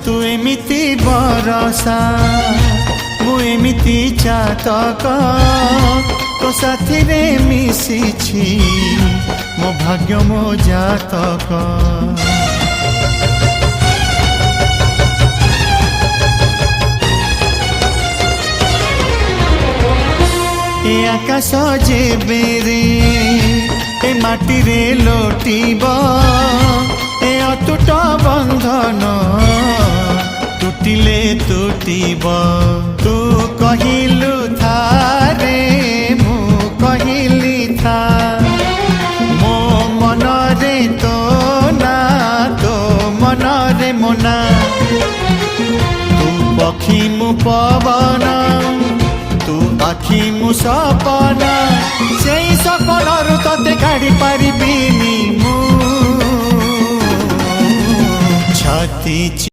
तू एमिति बरसा मु एमिति चातक तो साथी रे मिशिछि मो भाग्य मो जातक। ए आकाश जेबे रे ए माटी रे लोटिब ए अटूट बंधन टूटिले टूटिब। तू कहिलु था रे मु कहिली था मो मन रे तो ना तो मन रे मोना। तू पक्षी मु पवन तू आखि मु सपना से सपनरु तते काढ़ी पारिबिनी मु छाती